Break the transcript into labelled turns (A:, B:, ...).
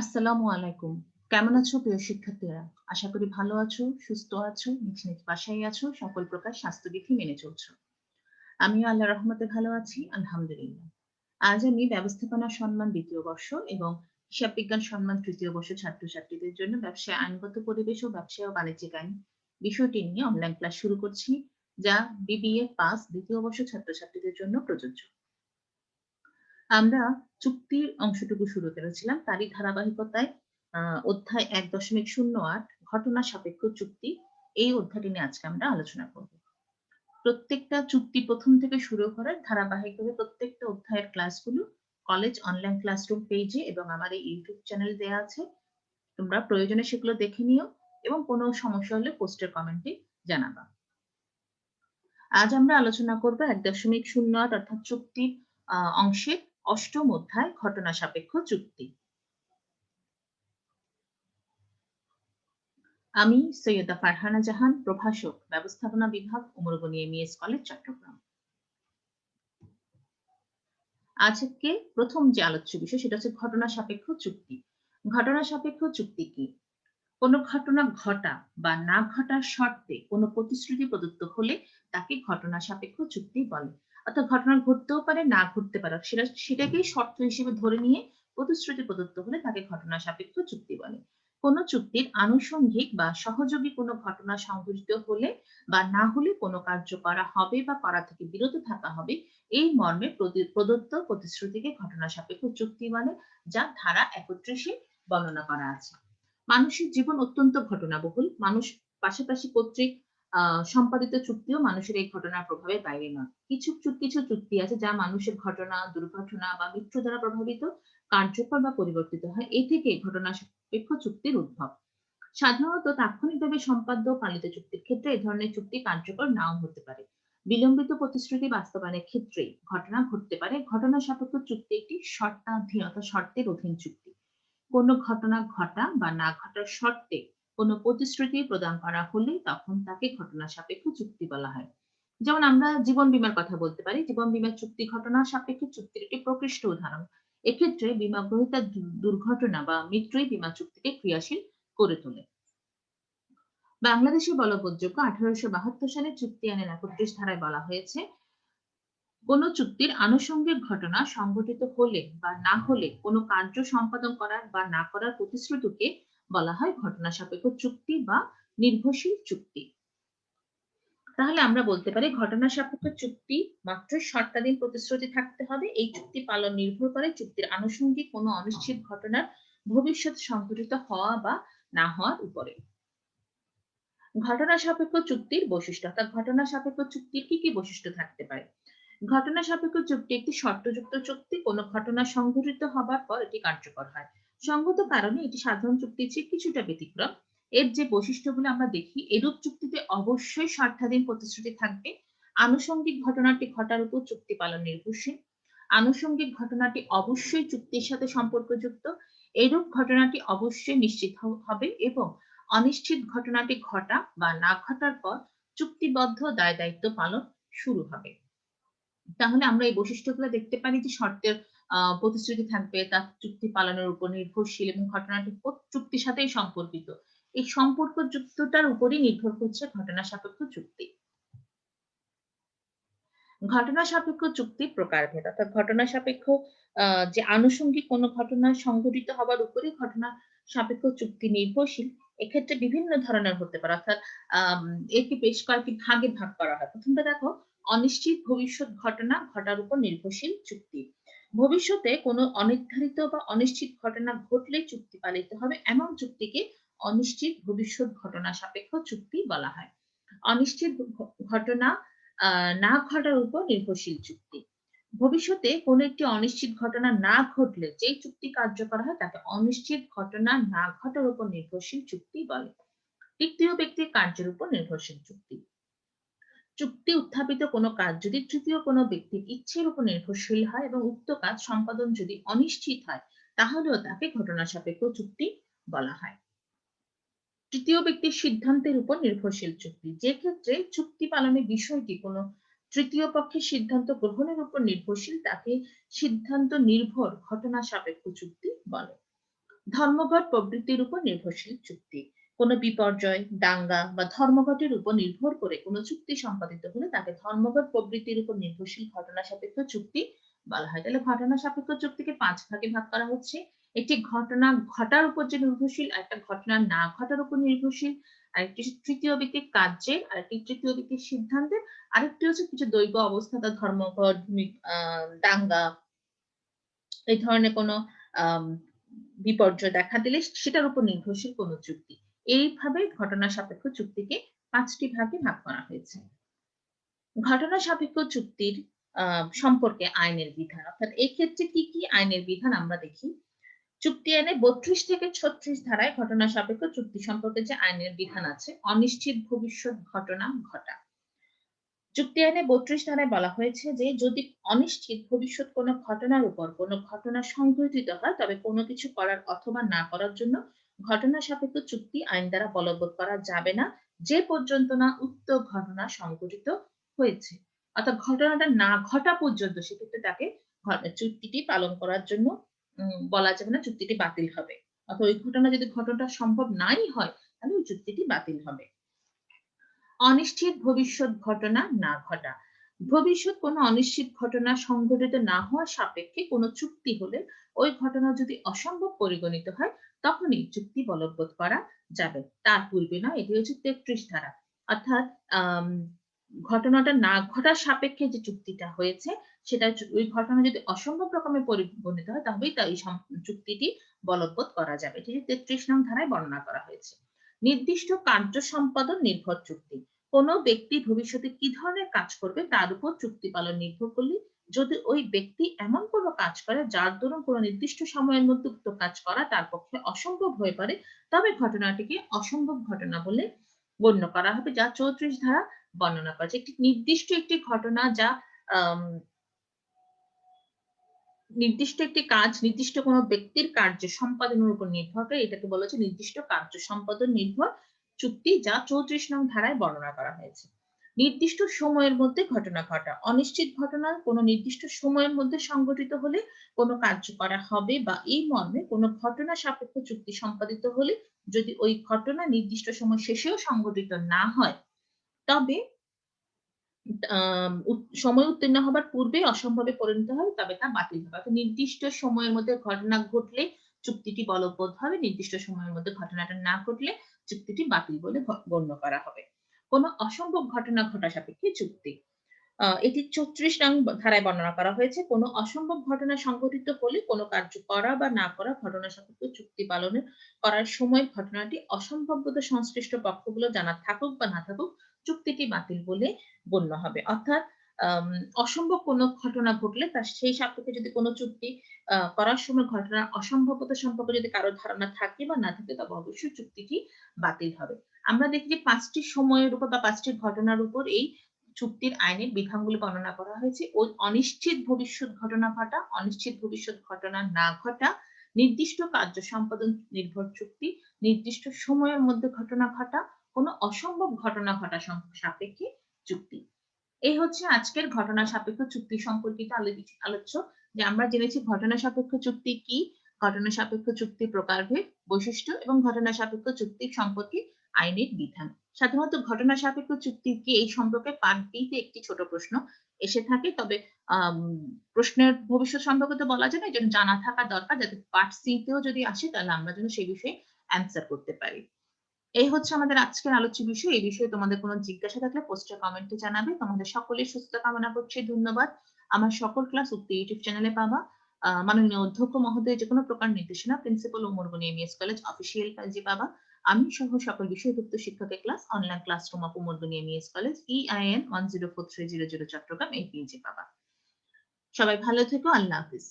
A: আসসালামু আলাইকুম। কেমন আছো প্রিয় শিক্ষার্থীরা? আশা করি ভালো আছো, সুস্থ আছো, নিজ নিজ বাসায় আছো, সকল প্রকার স্বাস্থ্যবিধি মেনে চলছো। আমিও আল্লাহর রহমতে ভালো আছি, আলহামদুলিল্লাহ। আজ আমি ব্যবস্থাপনা সম্মান ২য় বর্ষ এবং হিসাব বিজ্ঞান সম্মান ৩য় বর্ষ ছাত্রছাত্রীদের জন্য ব্যবসায় আইনগত পরিবেশ ও ব্যবসায় ও বাণিজ্যিক আইন বিষয়টি নিয়ে অনলাইন ক্লাস শুরু করছি, যা বিবিএ পাস ২য় বর্ষ ছাত্রছাত্রীদের জন্য প্রযোজ্য। আমরা চুক্তির অংশটুকু শুরু করেছিলাম। তারই ধারাবাহিকতায় অধ্যায় ১.০৮ ঘটনা সাপেক্ষ চুক্তি, এই অধ্যায়টি নিয়ে আজকে আমরা আলোচনা করব। প্রত্যেকটা চুক্তি ১ম থেকে শুরু করে ধারাবাহিকভাবে প্রত্যেকটা অধ্যায়ের ক্লাসগুলো কলেজ অনলাইন ক্লাসরুম পেজে এবং আমার এই ইউটিউব চ্যানেলে দেয়া আছে। তোমরা প্রয়োজনে সেগুলো দেখে নিও এবং কোনো সমস্যা হলে পোস্টের কমেন্টে জানাবা। আজ আমরা আলোচনা করব ১.০৮ অর্থাৎ চুক্তির অংশের ৮ম অধ্যায় ঘটনা সাপেক্ষ চুক্তি। আমি সৈয়দা ফারহানা জাহান, প্রভাষক, ব্যবস্থাপনা বিভাগ, ওমর গনি এমইএস কলেজ, চট্টগ্রাম। আজকে প্রথম যে আলোচ্য বিষয় সেটা হচ্ছে ঘটনা সাপেক্ষ চুক্তি। ঘটনা সাপেক্ষ চুক্তি কি? কোনো ঘটনা ঘটা বা না ঘটার শর্তে কোনো প্রতিশ্রুতি প্রদত্ত হলে তাকে ঘটনা সাপেক্ষ চুক্তি বলে। অর্থাৎ ঘটনা ঘটতেও পারে, না ঘটতে পারে। সেটাকেই শর্ত হিসেবে ধরে নিয়ে প্রতিশ্রুতি প্রদত্ত হলে তাকে ঘটনা সাপেক্ষ চুক্তি বলে। কোনো চুক্তির আনুষঙ্গিক বা সহযোগী কোনো ঘটনা সংঘটিত হলে বা না হলে কোনো কার্য করা হবে বা করা থেকে বিরত থাকা হবে, এই মর্মে প্রদত্ত প্রতিশ্রুতিকে ঘটনা সাপেক্ষ চুক্তি বলে, যা ধারা ৩১ বর্ণনা করা আছে। মানুষের জীবন অত্যন্ত ঘটনাবহুল। মানুষ পাশাপাশি কর্তৃক সম্পাদিত চুক্তিও মানুষের এই ঘটনার প্রভাবের বাইরে নয়। কিছু চুক্তি আছে যা মানুষের ঘটনা, দুর্ঘটনা বা মৃত্যু দ্বারা প্রভাবিত, কার্যকর বা পরিবর্তিত হয়। এ থেকেই ঘটনা সাপেক্ষ চুক্তির উদ্ভব। সাধারণত তাৎক্ষণিকভাবে সম্পাদ্য ও পালিত চুক্তির ক্ষেত্রে এ ধরনের চুক্তি কার্যকর নাও হতে পারে। বিলম্বিত প্রতিশ্রুতি বাস্তবায়নের ক্ষেত্রেই ঘটনা ঘটতে পারে। ঘটনা সাপেক্ষ চুক্তি একটি শর্তাধীন অর্থাৎ শর্তের অধীন চুক্তি। কোনো ঘটনা ঘটা বা না ঘটার শর্তে কোনো প্রতিশ্রুতি প্রদান করা হলে তখন তাকে ঘটনা সাপেক্ষ চুক্তি বলা হয়। যেমন আমরা জীবন বীমার কথা বলতে পারি। জীবন বীমার চুক্তি ঘটনা সাপেক্ষ চুক্তির একটি প্রকৃষ্ট উদাহরণ। এক্ষেত্রে বীমা গ্রহীতার দুর্ঘটনা বা মৃত্যুই বীমা চুক্তিকে ক্রিয়াশীল করে তোলে। বাংলাদেশে বলবৎযোগ্য ১৮৭২ সালে চুক্তি আইনের ৩১ ধারায় বলা হয়েছে, কোনো চুক্তির আনুষঙ্গিক ঘটনা সংঘটিত হলে বা না হলে কোনো কার্য সম্পাদন করার বা না করার প্রতিশ্রুতিকে বলা হয় ঘটনা সাপেক্ষ চুক্তি বা নির্ভরশীল চুক্তি। তাহলে আমরা বলতে পারি ঘটনা সাপেক্ষ চুক্তি মাত্র শর্তাধীন প্রতিশ্রুতি থাকতে হবে। এই চুক্তি পালন নির্ভর করে চুক্তির আনুষঙ্গিক কোনো অনিশ্চিত ঘটনার ভবিষ্যৎ সংঘটিত হওয়া বা না হওয়ার উপরে। ঘটনা সাপেক্ষ চুক্তির বৈশিষ্ট্য অর্থাৎ ঘটনা সাপেক্ষ চুক্তির কি বৈশিষ্ট্য থাকতে পারে? ঘটনা সাপেক্ষ চুক্তি একটি শর্তযুক্ত চুক্তি। কোনো ঘটনা সংঘটিত হবার পর এটি কার্যকর হয়। সঙ্গত কারণে এটি সাধারণ চুক্তির চেয়ে কিছুটা ব্যতিক্রম। এর যে বৈশিষ্ট্যগুলো আমরা দেখি, এরূপ চুক্তিতে অবশ্যই শর্তাধীন প্রতিশ্রুতি থাকবে। আনুষঙ্গিক ঘটনাটি ঘটার উপর চুক্তি পালন নির্ভরশীল। আনুষঙ্গিক ঘটনাটি অবশ্যই চুক্তির সাথে সম্পর্কযুক্ত। এরূপ ঘটনাটি অবশ্যই নিশ্চিত হবে এবং অনিশ্চিত ঘটনাটি ঘটা বা না ঘটার পর চুক্তিবদ্ধ দায়-দায়িত্ব পালন শুরু হবে। তাহলে আমরা এই বৈশিষ্ট্যগুলো দেখতে পারি যে শর্তের প্রতিশ্রুতি থাকবে, তার চুক্তি পালনের উপর নির্ভরশীল এবং ঘটনাটি চুক্তির সাথেই সম্পর্কিত। এই সম্পর্কযুক্ততার উপরই নির্ভর করছে ঘটনা সাপেক্ষ চুক্তি। ঘটনা সাপেক্ষ চুক্তির প্রকারভেদ অর্থাৎ ঘটনা সাপেক্ষ যে আনুষঙ্গিক কোনো ঘটনা সংঘটিত হবার উপরেই ঘটনা সাপেক্ষ চুক্তি নির্ভরশীল। এক্ষেত্রে বিভিন্ন ধরনের হতে পারে অর্থাৎ আম একে বেশ কয়েকটি ভাগে ভাগ করা হয়। প্রথমটা দেখো, অনিশ্চিত ভবিষ্যৎ ঘটনা ঘটার উপর নির্ভরশীল চুক্তি। ভবিষ্যতে কোনো অনির্ধারিত বা অনিশ্চিত ঘটনা ঘটলে চুক্তি পালিত হবে এমন চুক্তিকে অনিশ্চিত ভবিষ্যৎ ঘটনা সাপেক্ষ চুক্তি বলা হয়। অনিশ্চিত ঘটনা না ঘটার উপর নির্ভরশীল চুক্তি। ভবিষ্যতে কোনো একটি অনিশ্চিত ঘটনা না ঘটলে যেই চুক্তি কার্যকর হয় তাকে অনিশ্চিত ঘটনা না ঘটার উপর নির্ভরশীল চুক্তি বলে। তৃতীয় ব্যক্তির কার্যের উপর নির্ভরশীল চুক্তি। চুক্তি উত্থাপিত কোনো কাজ যদি তৃতীয় কোনো ব্যক্তির ইচ্ছের উপর নির্ভরশীল হয় এবং উক্ত কাজ সম্পাদন যদি অনিশ্চিত হয়, তাহলেও তাকে ঘটনা সাপেক্ষ চুক্তি বলা হয়। তৃতীয় ব্যক্তির সিদ্ধান্তের উপর নির্ভরশীল চুক্তি। যে ক্ষেত্রে চুক্তি পালনের বিষয়টি কোনো তৃতীয় পক্ষের সিদ্ধান্ত গ্রহণের উপর নির্ভরশীল তাকে সিদ্ধান্ত নির্ভর ঘটনা সাপেক্ষ চুক্তি বলে। ধর্মঘট প্রবৃত্তির উপর নির্ভরশীল চুক্তি। কোনো বিপর্যয়, দাঙ্গা বা ধর্মঘটের উপর নির্ভর করে কোনো চুক্তি সম্পাদিত হলে তাকে ধর্মঘট প্রবৃত্তির উপর নির্ভরশীল ঘটনা সাপেক্ষ চুক্তি বলা হয়। তাহলে ঘটনা সাপেক্ষ চুক্তিকে ৫ ভাগে ভাগ করা হচ্ছে। একটি ঘটনা ঘটার উপর যে নির্ভরশীল, একটা ঘটনা না ঘটার উপর নির্ভরশীল, আরেকটি তৃতীয় ব্যক্তির কার্যের, আরেকটি তৃতীয় ব্যক্তির সিদ্ধান্তের, আরেকটি হচ্ছে কিছু দৈব অবস্থা বা ধর্মঘট, দাঙ্গা এই ধরনের কোনো আম বিপর্যয় দেখা দিলে সেটার উপর নির্ভরশীল কোনো চুক্তি। এইভাবে ঘটনা সাপেক্ষ চুক্তিকে ৫ টি ভাগে ভাগ করা হয়েছে। ঘটনা সাপেক্ষ চুক্তির সম্পর্কে আইনের বিধান, অর্থাৎ এক্ষেত্রে কি, কি আইনের বিধান আমরা দেখি। চুক্তি আইনে ৩২ থেকে ৩৬ ধারায় ঘটনা সাপেক্ষ চুক্তি সম্পর্কে যে আইনের বিধান আছে, অনিশ্চিত ভবিষ্যৎ ঘটনা ঘটা। চুক্তি আইনে ৩২ ধারায় বলা হয়েছে যে যদি অনিশ্চিত ভবিষ্যৎ কোনো ঘটনার উপর কোনো ঘটনা সংঘটিত হয় তবে কোনো কিছু করার অথবা না করার জন্য ঘটনা সাপেক্ষ চুক্তি আইন দ্বারা বলবৎ করা যাবে না যে পর্যন্ত না উক্ত ঘটনা সংঘটিত হয়েছে। অর্থাৎ ঘটনাটা না ঘটা পর্যন্ত সেক্ষেত্রে তাকে চুক্তিটি পালন করার জন্য বলা যাবে না, চুক্তিটি বাতিল হবে। অথবা ওই ঘটনা যদি ঘটনাটা সম্ভব নাই হয় তাহলে ওই চুক্তিটি বাতিল হবে। অনিশ্চিত ভবিষ্যৎ ঘটনা না ঘটা। ভবিষ্যৎ কোনো অনিশ্চিত ঘটনা সংঘটিত না হওয়ার সাপেক্ষে কোনো চুক্তি হলে ওই ঘটনা যদি অসম্ভব পরিগণিত হয় তখনই চুক্তি বলবৎ করা যাবে। তার পূর্বে নয়। এটি হচ্ছে ৩৩ ধারা। অর্থাৎ ঘটনাটা না ঘটার সাপেক্ষে যে চুক্তিটা হয়েছে সেটা ওই ঘটনা যদি অসম্ভব রকমের পরিগণিত হয় তবেই এই চুক্তিটি বলবৎ করা যাবে। এটি ৩৩ নং ধারায় বর্ণনা করা হয়েছে। নির্দিষ্ট কার্য সম্পাদন নির্ভর চুক্তি। কোন ব্যক্তি ভবিষ্যতে কি ধরনের কাজ করবে তার উপর চুক্তি পালন নির্ভর করলে যদি ওই ব্যক্তি এমন কোনো কাজ করে যার দরুন কোনো নির্দিষ্ট সময়ের মধ্যে উক্ত কাজ করা তার পক্ষে অসম্ভব হয়ে পড়ে তবে ঘটনাটিকে অসম্ভব ঘটনা বলে গণ্য করা হবে, যা ৩৪ ধারা বর্ণনা করেছে। একটি নির্দিষ্ট একটি ঘটনা যা আম নির্দিষ্ট একটি কাজ নির্দিষ্ট কোনো ব্যক্তির কার্য সম্পাদনের উপর নির্ভর করে এটাকে বলা হচ্ছে নির্দিষ্ট কার্য সম্পাদন নির্ভর চুক্তি, যা ৩৪ নং ধারায় বর্ণনা করা হয়েছে। নির্দিষ্ট সময়ের মধ্যে ঘটনা ঘটা। অনিশ্চিত ঘটনা কোনো নির্দিষ্ট সময়ের মধ্যে সংঘটিত হলে কোনো কার্য করা হবে বা এই মর্মে কোনো ঘটনা সাপেক্ষ চুক্তি সম্পাদিত হলে যদি ওই ঘটনা নির্দিষ্ট সময় শেষেও সংঘটিত না হয় তবে সময় উত্তীর্ণ হবার পূর্বে অসম্ভবে পরিণত হয় তবে তা বাতিল হবে। অর্থাৎ নির্দিষ্ট সময়ের মধ্যে ঘটনা ঘটলে চুক্তিটি বলবৎ হবে। নির্দিষ্ট সময়ের মধ্যে ঘটনাটা না ঘটলে চুক্তিটি বাতিল বলে গণ্য করা হবে। কোন অসম্ভব ঘটনা ঘটা সাপেক্ষে চুক্তি। এটি ৩৪ নং ধারায় বর্ণনা করা হয়েছে। কোন অসম্ভব ঘটনা সংঘটিত হলে কোন কার্য করা বা না করা ঘটনা সাপেক্ষে চুক্তি পালনের করার সময় ঘটনাটি অসম্ভাব্যতা সংশ্লিষ্ট পক্ষগুলো জানা থাকুক বা না থাকুক চুক্তিটি বাতিল বলে গণ্য হবে। অর্থাৎ অসম্ভব কোনো ঘটনা ঘটলে তার সেই সাপেক্ষে যদি কোনো চুক্তি করার সময় ঘটনার অসম্ভাব্যতা সম্পর্কে যদি কারো ধারণা থাকে বা না থাকে তবে অবশ্যই চুক্তিটি বাতিল হবে। আমরা দেখি যে ৫ টি সময়ের উপর বা ৫ টি ঘটনার উপর এই চুক্তির আইনের বিধানগুলি বর্ণনা করা হয়েছে। ওই অনিশ্চিত ভবিষ্যৎ ঘটনা ঘটা, অনিশ্চিত ভবিষ্যৎ ঘটনা না ঘটা, নির্দিষ্ট কার্য সম্পাদন নির্ভর চুক্তি, নির্দিষ্ট সময়ের মধ্যে ঘটনা ঘটা, কোনো অসম্ভব ঘটনা ঘটা সাপেক্ষে চুক্তি। এই হচ্ছে আজকের ঘটনা সাপেক্ষ চুক্তি সম্পর্কিত আলোচ্য, যে আমরা জেনেছি ঘটনা সাপেক্ষ চুক্তি কি, ঘটনা সাপেক্ষ চুক্তির প্রকারভেদ, বৈশিষ্ট্য এবং ঘটনা সাপেক্ষ চুক্তির সম্পর্কে আইনের বিধান। সাধারণত ঘটনা সাপেক্ষ চুক্তি কি এই সম্পর্কে পার্ট বি তে একটি ছোট প্রশ্ন এসে থাকে, তবে প্রশ্নের ভবিষ্যৎ সম্পর্কে তো বলা যায় না, এজন্য জানা থাকা দরকার যাতে পার্ট সি তেও যদি আসে তাহলে আমরা যেন সেই বিষয়ে অ্যান্সার করতে পারি। এই হচ্ছে আমাদের আজকের আলোচ্য বিষয়। এই বিষয়ে তোমাদের কোনো জিজ্ঞাসা থাকলে পোস্টে কমেন্টে জানাবে। তোমাদের সকলের সুস্থতা কামনা করছি। ধন্যবাদ। আমার সকল ক্লাস উক্ত ইউটিউব চ্যানেলে পাবা। মাননীয় অধ্যক্ষ মহোদয়ের যেকোনো প্রকার নির্দেশনা principal Umarboni MES college official পেজে পাবা। আমি সহ সকল বিষয়ভুক্ত শিক্ষকের class online classroom of Umarboni MES college EIN 104300 Chittagong এই পেজে পাবা। সবাই ভালো থেকো। আল্লাহ হাফেজ।